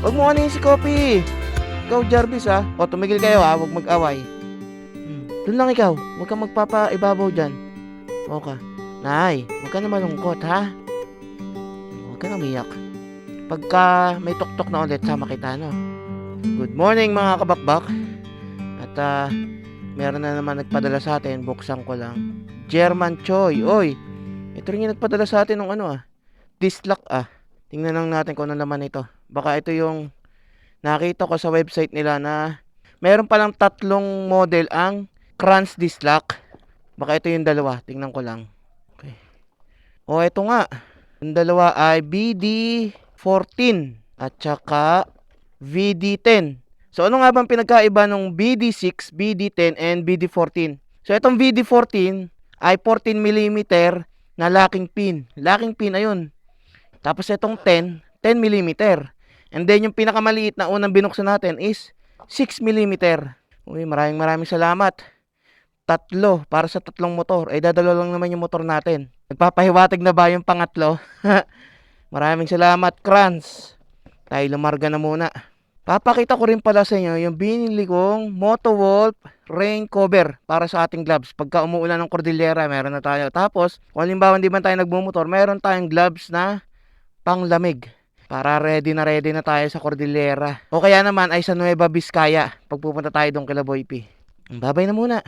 Huwag mo ano si Kopi. Ikaw, Jarvis, ha? O, tumigil kayo, ha? Huwag mag-away. Doon lang ikaw. Huwag kang magpapaibabaw dyan. Okay. Nay, huwag ka na malungkot, ha? Huwag ka na umiyak. Pagka may tuktok na ulit, sama kita, no? Good morning, mga kabakbak. At, meron na naman nagpadala sa atin. Buksan ko lang. German Choi. Oy, ito rin yung nagpadala sa atin ng dislike, Tingnan lang natin kung ano naman ito. Baka ito yung nakita ko sa website nila na meron palang 3 model ang Crunch Dislike. Baka ito yung dalawa. Tingnan ko lang. Okay. O, ito nga. Yung dalawa ay BD14 at saka VD10. So, ano nga bang pinagkaiba ng BD6, BD10, and BD14? So, itong BD14 ay 14mm na locking pin. Locking pin, ayun. Tapos, itong 10mm. And then, yung pinakamaliit na unang binuksan natin is 6mm. Uy, maraming salamat. 3 para sa 3 motor. Dadalo lang naman yung motor natin. Nagpapahiwatig na ba yung pangatlo? Maraming salamat, Crunch. Tayo lumarga na muna. Papakita ko rin pala sa inyo yung binili kong Motowolf rain cover para sa ating gloves. Pagka umuulan ng Cordillera, meron na tayo. Tapos, kung halimbawa hindi man tayo nagmumotor, meron tayong gloves na panglamig. Para ready na tayo sa Cordillera. O kaya naman ay sa Nueva Vizcaya. Pagpupunta tayo doon kila Boy P. Babay na muna.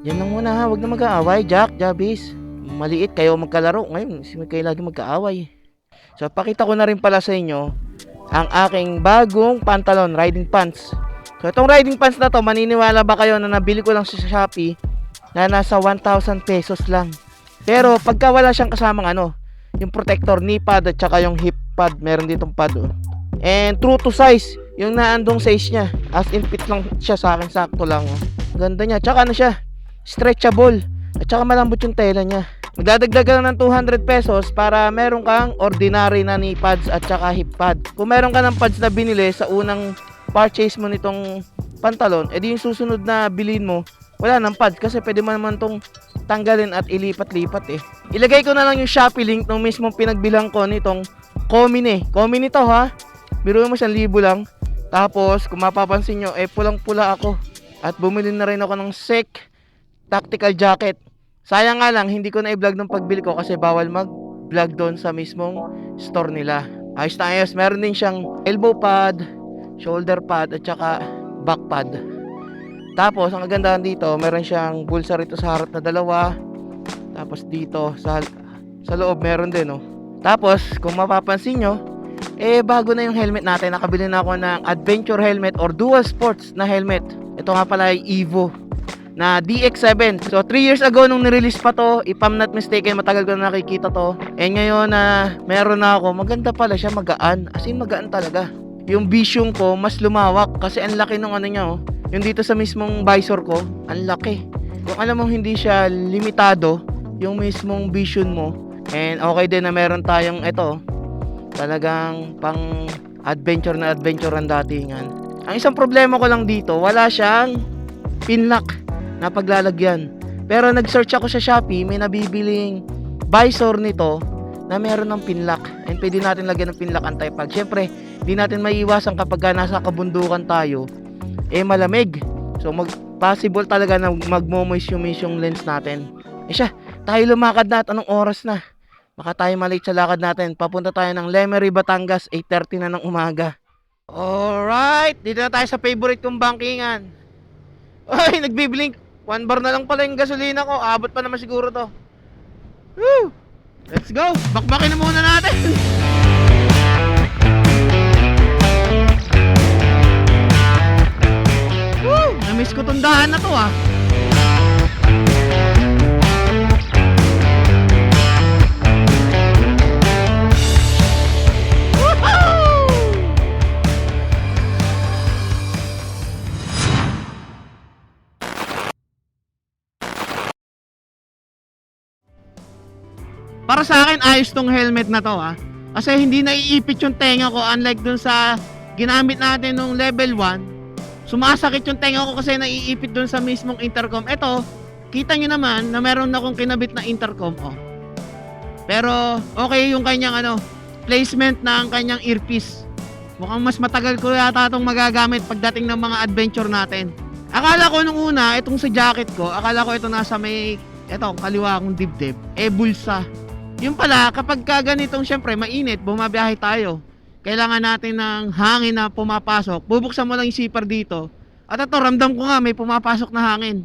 Yan lang muna, ha. Huwag na mag-aaway, Jack, Jabis. Maliit kayo magkalaro. Ngayon, kayo lagi mag-aaway. So, pakita ko na rin pala sa inyo ang aking bagong pantalon, riding pants. So, itong riding pants na to, maniniwala ba kayo na nabili ko lang sa Shopee na nasa 1,000 pesos lang. Pero, pagka wala siyang kasamang yung protector, knee pad at saka yung hip pad, meron ditong pad. And true to size, yung naandong size niya. As in fit lang siya sa akin, sakto lang. Ganda niya, tsaka siya, stretchable. At saka malambot yung tela niya. Magdadagdag ka ng 200 pesos para meron kang ordinary na knee pads at saka hip pad. Kung meron ka ng pads na binili sa unang purchase mo nitong pantalon, edi yung susunod na bilhin mo, wala ng pads kasi pwede mo naman tong tanggalin at ilipat-lipat Ilagay ko na lang yung Shopee link nung mismong pinagbilang ko nitong Komine. Komine to, ha? Biro mo 1,000 lang. Tapos, kung mapapansin nyo, pulang-pula ako. At bumili na rin ako ng SEC tactical jacket. Sayang nga lang, hindi ko na i-vlog nung pagbili ko kasi bawal mag-vlog doon sa mismong store nila. Ayos na ayos. Meron din siyang elbow pad, shoulder pad, at saka back pad. Tapos, ang kagandahan dito, meron siyang bulsa rito sa harap na 2. Tapos dito, sa loob, meron din, Tapos, kung mapapansin nyo, bago na yung helmet natin. Nakabili na ako ng adventure helmet or dual sports na helmet. Ito nga pala ay Evo na DX7. So 3 years ago nung nirelease pa to, if I'm not mistaken, matagal ko na nakikita to. Ngayon na meron na ako, maganda pala siya, magaan. As in magaan talaga. Yung vision ko mas lumawak kasi ang laki ng niya Yung dito sa mismong visor ko, ang laki. Kung alam mo hindi siya limitado yung mismong vision mo. And okay din na meron tayong talagang pang adventure na adventure ang datingan. Ang isang problema ko lang dito, wala siyang pinlock na paglalagyan. Pero nag-search ako sa Shopee, may nabibiling visor nito na meron ng pinlock. And pwede natin lagyan ng pinlock anti-fog. Syempre, hindi natin maiiwasan kapag nasa kabundukan tayo, malamig. So, possible talaga na magmo-moist yung lens natin. Siya, tayo lumakad na at anong oras na? Baka tayo malate sa lakad natin. Papunta tayo ng Lemery, Batangas, 8:30 na ng umaga. Alright, dito na tayo sa favorite kong bankingan. Ay, nagbiblink. 1 bar na lang pala yung gasolina ko. Abot pa naman siguro to. Woo! Let's go! Bakbakin na muna natin. Woo! Namiss ko tong dahan na to, Para sa akin, ayos tong helmet na to, Kasi hindi naiipit yung tenga ko, unlike dun sa ginamit natin nung level 1. Sumasakit yung tenga ko kasi naiipit dun sa mismong intercom. Ito, kita nyo naman na meron na akong kinabit na intercom, Pero okay yung kanyang placement ng kanyang earpiece. Mukhang mas matagal ko yata itong magagamit pagdating ng mga adventure natin. Akala ko nung una, itong sa jacket ko, akala ko ito nasa may, kaliwa kong dibdib, bulsa. Yung pala, kapag ganitong syempre mainit, bumabiyahe tayo. Kailangan natin ng hangin na pumapasok. Bubuksan mo lang yung zipper dito. At ito, ramdam ko nga, may pumapasok na hangin.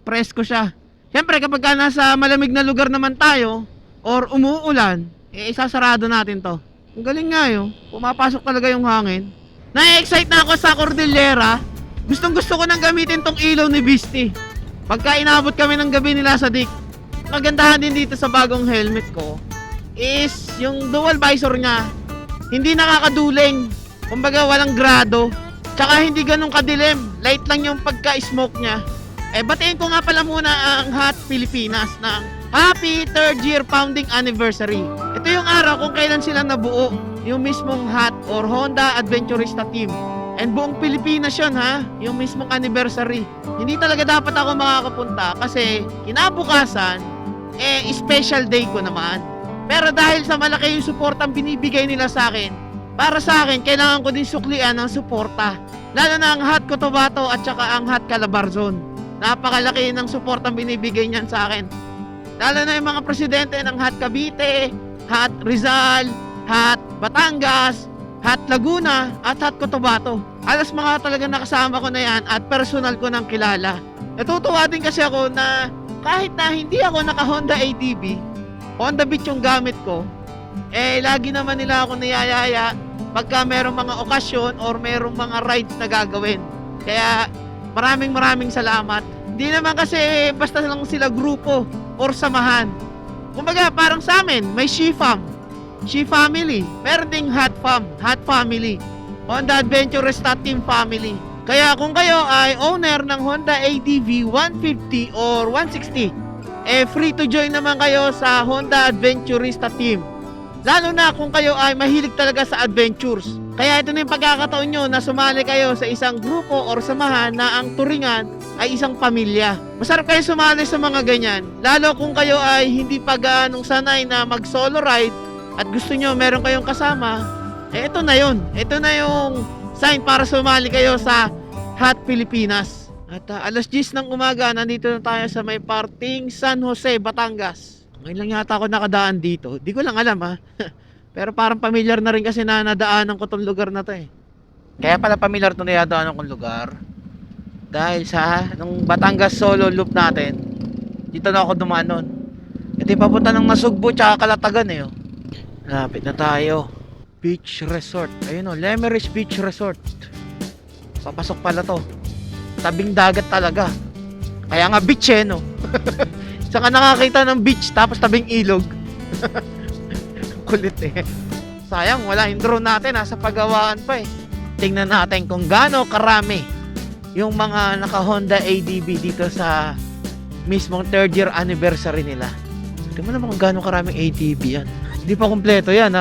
Presko siya. Syempre, kapag nasa malamig na lugar naman tayo, or umuulan, isasarado natin to. Ang galing nga yun. Pumapasok talaga yung hangin. Na-excite na ako sa Cordillera. Gustong gusto ko nang gamitin tong ilaw ni Beastie. Pagka inabot kami ng gabi nila sa Dick. Magandahan din dito sa bagong helmet ko is yung dual visor niya. Hindi nakakaduling. Kumbaga walang grado. Tsaka hindi ganun kadilim. Light lang yung pagka-smoke niya. Batiin ko nga pala muna ang Hot Pilipinas ng Happy 3rd Year Founding Anniversary. Ito yung araw kung kailan sila nabuo. Yung mismong Hot or Honda Adventurista Team. And buong Pilipinas yun ha, yung mismong anniversary. Hindi talaga dapat ako makakapunta kasi kinabukasan, special day ko naman. Pero dahil sa malaki yung suportang binibigay nila sa akin, para sa akin, kailangan ko din suklian ng suporta. Lalo na ang Hot Cotabato at saka ang Hot Calabarzon. Napakalaki ng suportang binibigay niyan sa akin. Lalo na yung mga presidente ng Hot Cavite, Hot Rizal, Hot Batangas, Hot Laguna at Hot Cotabato. Alas mga talaga nakasama ko na yan at personal ko nang kilala. Natutuwa din kasi ako na kahit na hindi ako naka Honda ATV, Honda Beat yung gamit ko, lagi naman nila ako niyayaya pagka merong mga okasyon or merong mga rides na gagawin. Kaya maraming salamat. Hindi naman kasi basta lang sila grupo or samahan. Kumbaga parang sa amin, may She Family. Meron ding Hot Family. Honda Adventurista Team Family. Kaya kung kayo ay owner ng Honda ATV 150 or 160, free to join naman kayo sa Honda Adventurista Team. Lalo na kung kayo ay mahilig talaga sa adventures. Kaya ito na yung pagkakataon nyo na sumali kayo sa isang grupo or samahan na ang turingan ay isang pamilya. Masarap kayo sumali sa mga ganyan. Lalo kung kayo ay hindi pa gaanong sanay na mag-solo ride at gusto nyo meron kayong kasama, ito na yun. Ito na yung sign para sumali kayo sa Hot Pilipinas. At alas 10 ng umaga, nandito na tayo sa may parting San Jose, Batangas. Ngayon lang yata ako nakadaan dito. Di ko lang alam ha. Pero parang familiar na rin kasi na nadaanan ko tong lugar na to Kaya pala familiar to na nadaanan kong lugar. Dahil sa nung Batangas solo loop natin, dito na ako dumaan nun. Ito yung papunta ng Nasugbu tsaka Kalatagan Lapit na tayo. Beach Resort. Ayun Lemeris Beach Resort. Papasok pala to. Tabing dagat talaga. Kaya nga beach no. Saan ka nakakita ng beach tapos tabing ilog. Kulit Sayang wala yung drone natin sa paggawaan pa Tingnan natin kung gaano karami yung mga naka Honda ADV dito sa mismong 3rd year anniversary nila. Tingnan naman kung gaano karaming ADV yan. Hindi pa kumpleto yan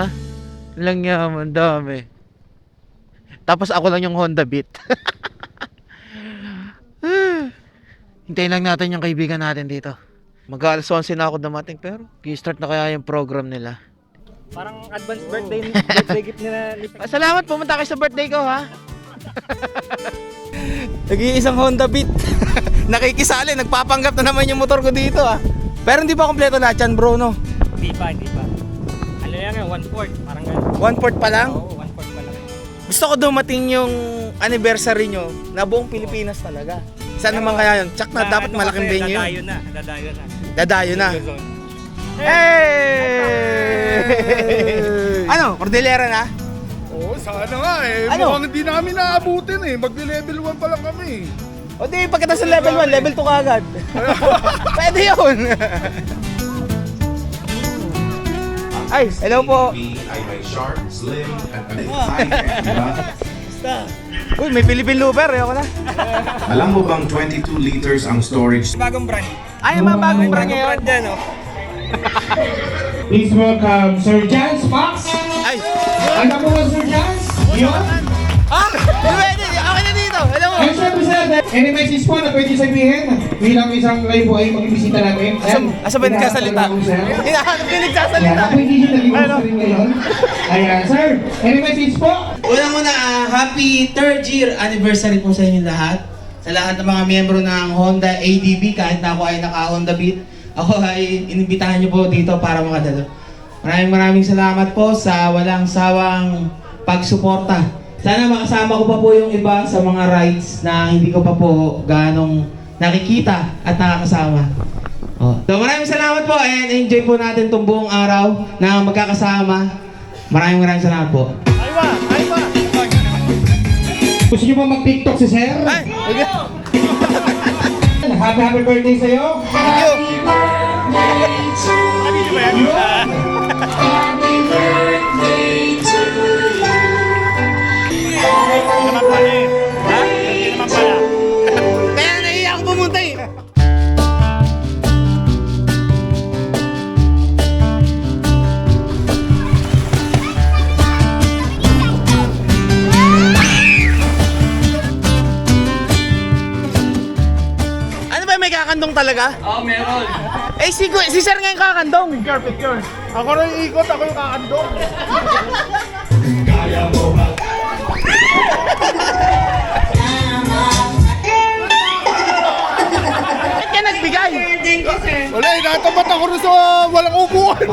lang yaman, dami. Tapos ako lang yung Honda Beat. Hintayin lang natin yung kaibigan natin dito. Mag-alas 11 na ako dumating pero i-start na kaya yung program nila. Parang advance birthday gift nila. Salamat, pumunta kayo sa birthday ko ha. Nag-iisang Honda Beat. Nakikisali, nagpapanggap na naman yung motor ko dito Pero hindi pa kompleto lahat yan bro no? Hindi pa. Ano yan 1/4, parang gano'n. 1/4 pa lang? Oo, 1/4 pa lang. Gusto ko dumating yung anniversary nyo na buong Pilipinas talaga. Saan naman kaya yun? Tsak na, dapat malaking venue yun. Dadayo na. Hey! Ano? Cordillera na? Oo, sana nga Ano? Mukhang hindi namin naabutin Magli-level 1 pa lang kami. O di, pagkatapos sa level 1, level 2 ka agad. Pwede yun. Ay, hello po. Ay may sharp, slim, at diba? Uy, may Philippine Looper. Ayoko na. Alam mo bang 22 liters ang storage? Bagong brand. Ay, mga bagong brand ngayon. Dyan, Please welcome Sir Jans Fox. Ay, Alam mo ba Sir Jans? Yun? pwede. Okay na dito. Hello mo. And syempre sir, any message po na pwede sabihin bilang isang live boy mag-ibisita natin? Asa ba nagkasalita? Hinahanap yung nagsasalita. Ako hindi siya nag-ibig rin ngayon. Ayan, sir, any message po? Una, happy 3rd year anniversary po sa inyo lahat. Sa lahat ng mga miyembro ng Honda ADB, kahit na ako ay naka-Honda Beat, ako ay inimbitahan niyo po dito para makadalo. Maraming salamat po sa walang sawang pagsuporta. Sana makasama ko pa po yung iba sa mga rides na hindi ko pa po ganong nakikita at nakakasama. So maraming salamat po and enjoy po natin itong buong araw na magkakasama. Maraming salamat po. Gusto niyo ba mag-TikTok si sir? Happy birthday sa'yo. Kaya naiiyak ako pumunta eh. Ano ba, may kakandong talaga? Oo, meron. Eh, si Sir nga yung kakandong. Picture. Ako rin ikot, ako yung kakandong. Ba't ka nagbigay? Wala, inatapat ako rin sa walang upuan.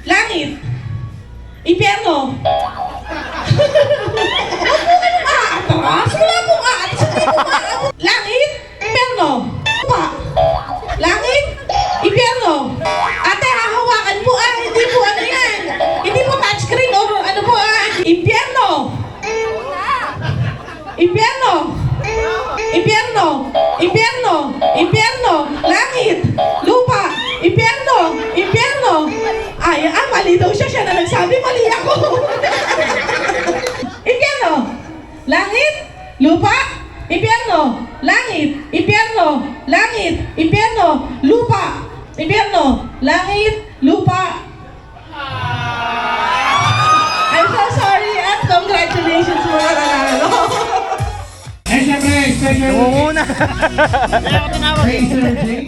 Langit! Impyerno! Atras! Wala pong aalis! Langit! Impyerno! Pa! Langit! Impyerno! Ate, hahawakan po hindi po ano yan! Hindi po touchscreen o ano po Impyerno! Impyerno! Impyerno! Impyerno! Impyerno! Langit! Lupa! Impyerno! Impyerno! Ay, mali daw siya na nagsabi, mali ako. Impyerno! Langit! Lupa! Impyerno! Langit! Impyerno! Langit! Impyerno! Lupa! Impyerno! Langit! Lupa! I'm so sorry at congratulations mga nanalo. And syempre, special Muna. kay Sir Jay.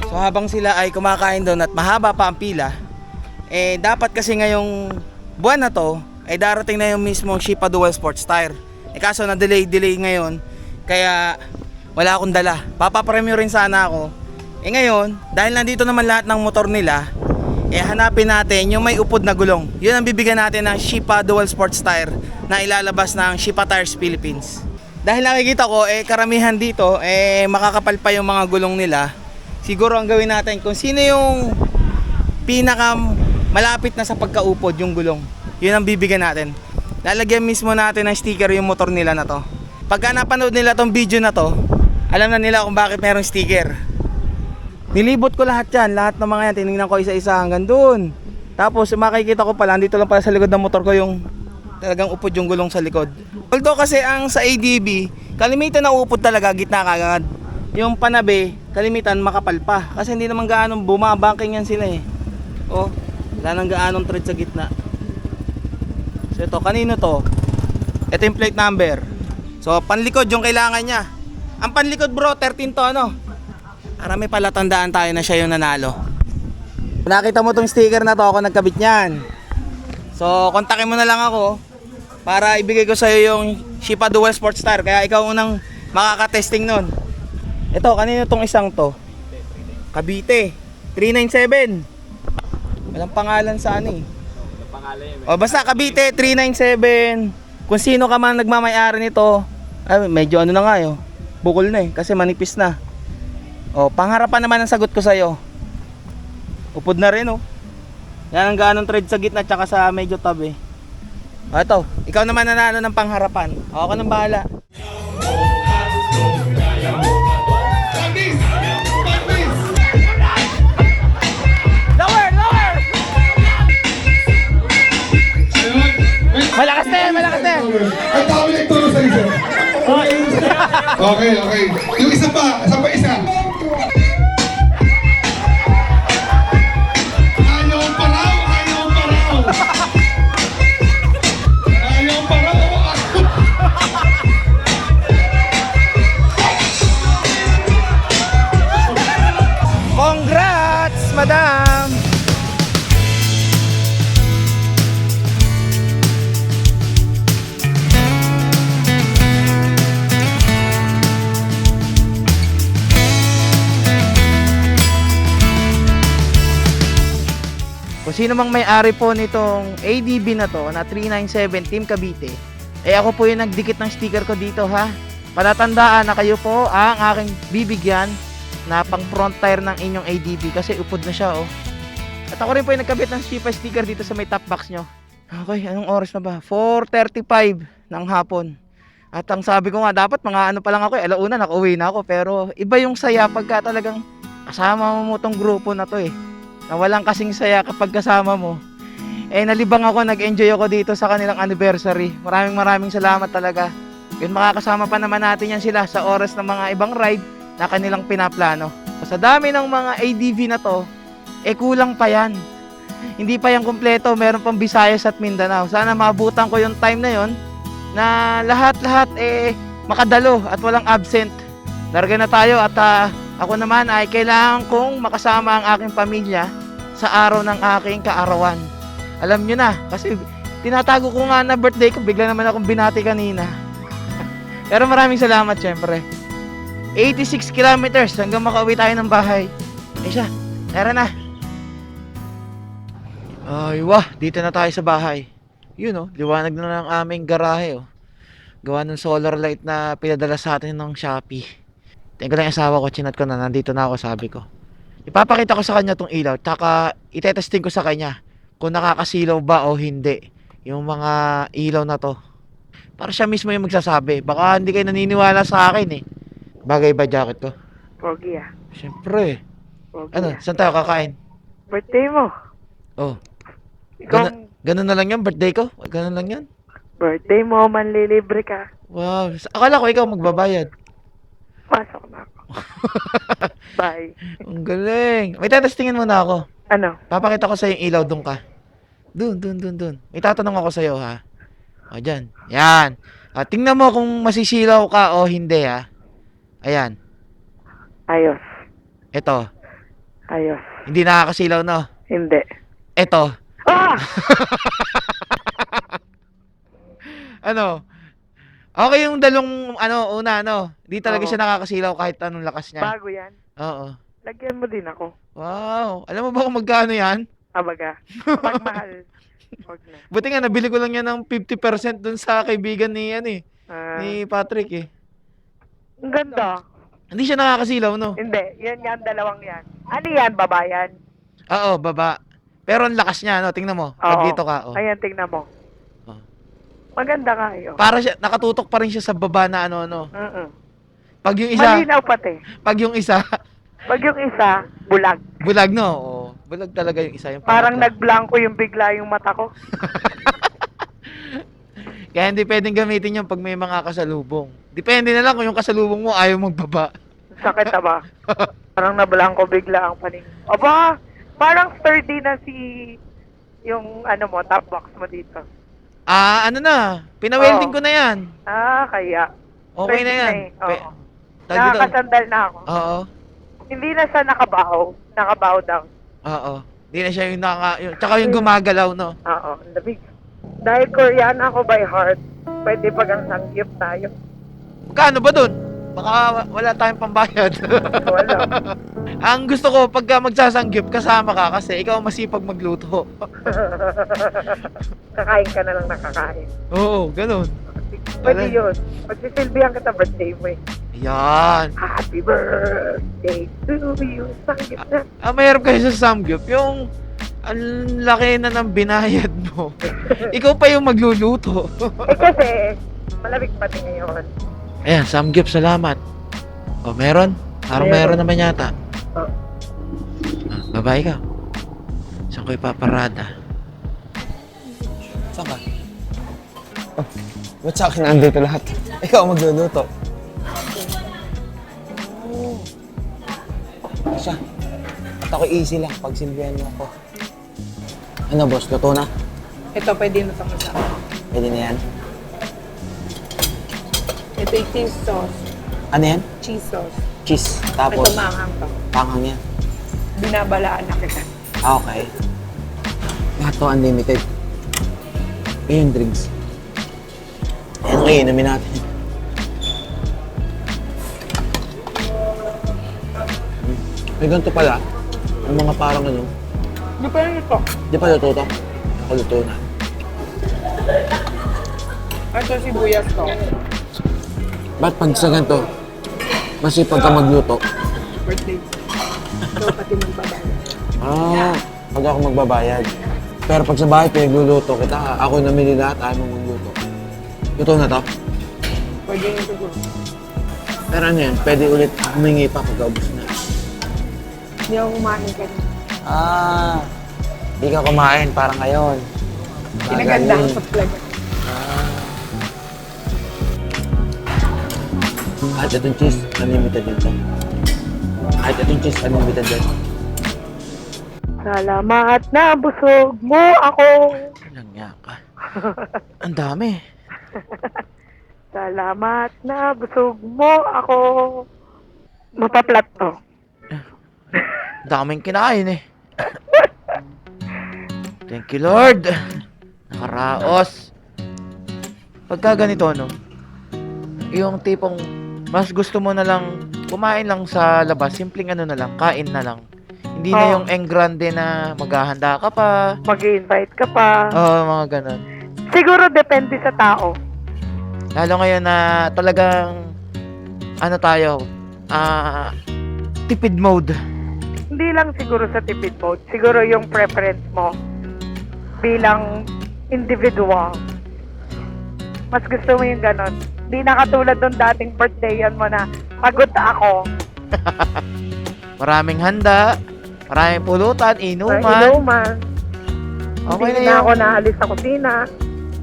So habang sila ay kumakain doon at mahaba pa ang pila, eh dapat kasi ngayong buwan na to, ay darating na yung mismong Shipa Dual Sports Tire. Eh kaso na delay ngayon, kaya wala akong dala. Papapremyo rin sana ako. Eh ngayon, dahil nandito naman lahat ng motor nila, eh hanapin natin yung may upod na gulong. Yun ang bibigyan natin ng Shipa Dual Sports Tire na ilalabas ng Shipa Tires Philippines. Dahil nakikita ko, eh karamihan dito, eh makakapal pa yung mga gulong nila. Siguro ang gawin natin, kung sino yung pinaka malapit na sa pagkaupod yung gulong, yun ang bibigyan natin. Lalagyan mismo natin ng sticker yung motor nila na to. Pagka napanood nila tong video na to, alam na nila kung bakit merong sticker. Nilibot ko lahat yan, lahat ng mga yan, tinignan ko isa-isa hanggang doon. Tapos makikita ko pala, dito lang pala sa likod ng motor ko yung talagang upod yung gulong sa likod. Although kasi ang sa ADB, kalimitan na upod talaga, gitna kagad. Yung panabe, kalimitan makapal pa. Kasi hindi naman gaanong bumabangking yan sila eh. Oh, wala nang gaanong thread sa gitna. So ito, kanino to? Ito yung plate number. So panlikod yung kailangan niya. Ang panlikod bro, 13 to ano? Para may palatandaan tayo na siya yung nanalo. Nakita mo tong sticker na to, ako nagkabit niyan. So kontakin mo na lang ako para ibigay ko sa iyo yung Shipa Dual Sports Tire. Kaya ikaw unang makaka-testing nun. Ito, kanino tong isang to? Cavite 397. Walang pangalan sa ano eh. O basta Cavite 397. Kung sino ka man nagmamay-ari nito, ay medyo ano na nga yo. Bukol na eh kasi manipis na. O pangharapan naman ang sagot ko sa iyo. Upod na rin oh. Yan ang gaanong thread sa gitna tsaka sa medyo tab eh. O ito, ikaw naman nanalo ng pangharapan. Ako ka nang bahala. Lower! Lower! Malakas na yan! Malakas na yan! Ang dami nagturo sa isa. Okay, okay. Yung isa pa, isa. Ayaw pa raw. Congrats, madam! Kung sino mang may-ari po nitong ADB na to, na 397 Team Cavite, ako po yung nagdikit ng sticker ko dito, ha. Palatandaan na kayo po ang aking bibigyan na pang front tire ng inyong ADB kasi upod na siya, oh. At ako rin po yung nagkabit ng Shipa sticker dito sa may top box nyo. Okay, anong oras na ba? 4:35 ng hapon. At ang sabi ko nga, dapat mga ano pa lang ako, alauna nakauwi na ako. Pero iba yung saya pagka talagang kasama mo tong grupo na to, eh. Na walang kasing saya kapag kasama mo. Nalibang ako, nag-enjoy ako dito sa kanilang anniversary. Maraming salamat talaga. Yun, makakasama pa naman natin yan sila sa oras ng mga ibang ride na kanilang pinaplano. Sa dami ng mga ADV na to, kulang pa yan. Hindi pa yan kumpleto, meron pang Visayas at Mindanao. Sana maabutan ko yung time na yon na lahat-lahat makadalo at walang absent. Larga na tayo at ako naman ay kailangan kong makasama ang aking pamilya sa araw ng aking kaarawan. Alam nyo na, kasi tinatago ko nga na birthday ko, bigla naman akong binati kanina. Pero maraming salamat syempre. 86 kilometers hanggang makauwi tayo ng bahay. Siya, tara na. Ay, wah, dito na tayo sa bahay. Yun, oh, liwanag na ng aming garahe, oh. Gawa ng solar light na pinadala sa atin ng Shopee. Tingnan ko lang yung asawa ko, chinat ko na, nandito na ako, sabi ko. Ipapakita ko sa kanya tong ilaw, tsaka itetesting ko sa kanya kung nakakasilaw ba o hindi yung mga ilaw na to. Para siya mismo yung magsasabi. Baka hindi kayo naniniwala sa akin, eh. Bagay ba jacket ko? Pogi ah. Siyempre. Pogi Ano, saan tayo kakain? Birthday mo. Oh, Ikaw, ganun na lang yan, birthday ko? Ganun lang yan? birthday mo, manlilibre ka. Wow, akala ko ikaw magbabayad. Pasok na ako. Bye. Ang galing. May tetestingin muna ako. Ano? Papakita ko sa yung ilaw, doon ka. Doon. May tatanong ako sa'yo, ha? O, dyan. Yan. Tingnan mo kung masisilaw ka o hindi, ha? Ayan. Ayos. Ito. Ayos. Hindi nakakasilaw, no? Hindi. Ito. Ah! Ano? Okay yung dalong, una, Di talaga Oo. siya nakakasilaw kahit anong lakas niya. Bago yan. Oo. Lagyan mo din ako. Wow. Alam mo ba kung magkano yan? Abaga. Pag mahal. Huwag na. Buti nga, nabili ko lang yan ng 50% dun sa kaibigan ni, ni Patrick, eh. Ang ganda. Hindi siya nakakasilaw, no? Hindi. Yan yan, dalawang yan. Ano yan, babayan? Oo, baba. Pero ang lakas niya, no? Tingnan mo. Pag Oo. dito ka, oh. Ayan, tingnan mo. Oh. Maganda nga yun. Para siya, nakatutok pa rin siya sa baba na Pag yung isa, Malinaw pati. pag yung isa, Pag yung isa, bulag. bulag, no? Oo. Bulag talaga yung isa. Yung Parang pangatlo. nagblanko yung bigla yung mata ko. Kaya hindi pwedeng gamitin yung pag may mga kasalubong. Depende na lang kung yung kasalubong mo ayaw magbaba. Sakit na ba? Parang nablangko bigla ang paning. Aba, parang sturdy na yung top box mo dito. Ano na, pinawelding Oo. ko na yan. Kaya. Okay na Pwede yan. eh. Oo. Tawag dito. Nakakasandal na ako. Oo. Hindi na siya nakabaho. Nakabaho down. Oo. Hindi na siya tsaka yung gumagalaw, no? Oo, ang lamig. Dahil Korean ako by heart, pwede pag ang sangyup tayo. Magkano ba dun? Baka wala tayong pambayad. Wala. Ang gusto ko, pagka magsasanggip, kasama ka kasi ikaw ang masipag magluto. Kakain ka na lang nakakain. Oo, ganun. Pwede yun. Magsisilbihan kita birthday mo eh. Yan. Happy birthday to you. Sangyup na. Mahirap kasi sa samgyup, yung Ang laki na ng binayad mo. Ikaw pa yung magluluto. Kasi, malamig pati ngayon. Ayan, Samgyup, salamat. O, meron? Parang meron naman yata. Oh. Babae ka. Saan ko ipaparada? Saan ka? Oh, ba't sa akin andito lahat? Ikaw ang magluluto. Siya. At ako easy lang pag silbihan mo ako. Ano boss, luto na? Ito, pwede na itong masama. Pwede na yan. Ito yung cheese sauce. Ano yan? Cheese sauce. Cheese. Tapos, Ito maanghang to. panghang yan. Binabalaan na kita. Ah, okay. Lahat to unlimited. Ayun, drinks. Ayan ang iinumin natin. May ganito pala. Yung mga parang ano. Di pa rin ito. Di pa luto to? Nakaluto na. Ito sibuyas to. Ba't pag sa ganito, masipag ka magluto? Birthday. Ito pati magbabayad. Ah, pag ako magbabayad. Pero pag sa bahay, pinagluluto kita. Ako namili lahat, ayaw mo magluto. Luto na to? Pwede nyo siguro. Pero ano yan, pwede ulit humingi pa pag ubos na. Hindi ako kumain kanina. Ah, di ka kumain, parang ngayon. Pinaganda ko sa vlog. Kahit itong cheese, unlimited din to. Kahit itong cheese, unlimited din. Salamat na busog mo ako. Walang nga ka. Ang dami. Salamat na busog mo ako. Mapaplat to. Daming kinain eh. Thank you, Lord. Nakaraos. Pagka ganito, no? Yung tipong mas gusto mo na lang kumain lang sa labas, simpleng ano na lang, kain na lang. Hindi na yung engrande na maghahanda ka pa. Mag-invite ka pa. Mga ganun. Siguro depende sa tao. Lalo ngayon na talagang ano tayo, tipid mode. Hindi lang siguro sa tipid mode. Siguro yung preference mo bilang individual. Mas gusto mo yung ganon. Hindi na katulad nung dating birthdayan mo na pagod ako. Maraming handa, maraming pulutan, inuman. Inuman. Okay na Hindi na yung, ako naalis sa kusina.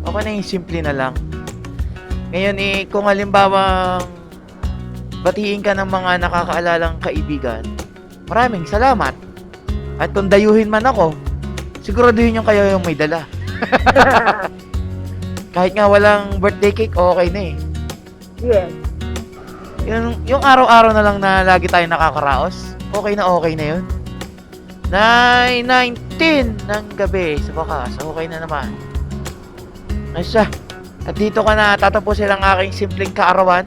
okay na yung simple na lang. Ngayon kung halimbawa batiin ka ng mga nakakaalalang kaibigan, maraming salamat. At kung dayuhin man ako, siguraduhin yung kayo yung may dala. Kahit nga walang birthday cake, okay na eh. Yes. Yung araw-araw na lang na lagi tayo nakakaraos, okay na yun. 9:19 ng gabi sa wakas, okay na naman. Ayos. At dito ka na tatapusin ang aking simpleng kaarawan.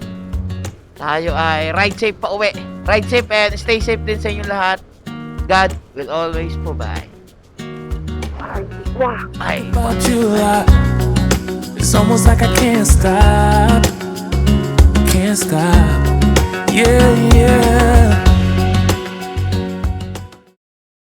Tayo ay ride safe pa uwi. Ride safe and stay safe din sa inyong lahat. God will always provide. Wow. Ay. About you a lot. It's almost like I can't stop. Can't stop. Yeah, yeah.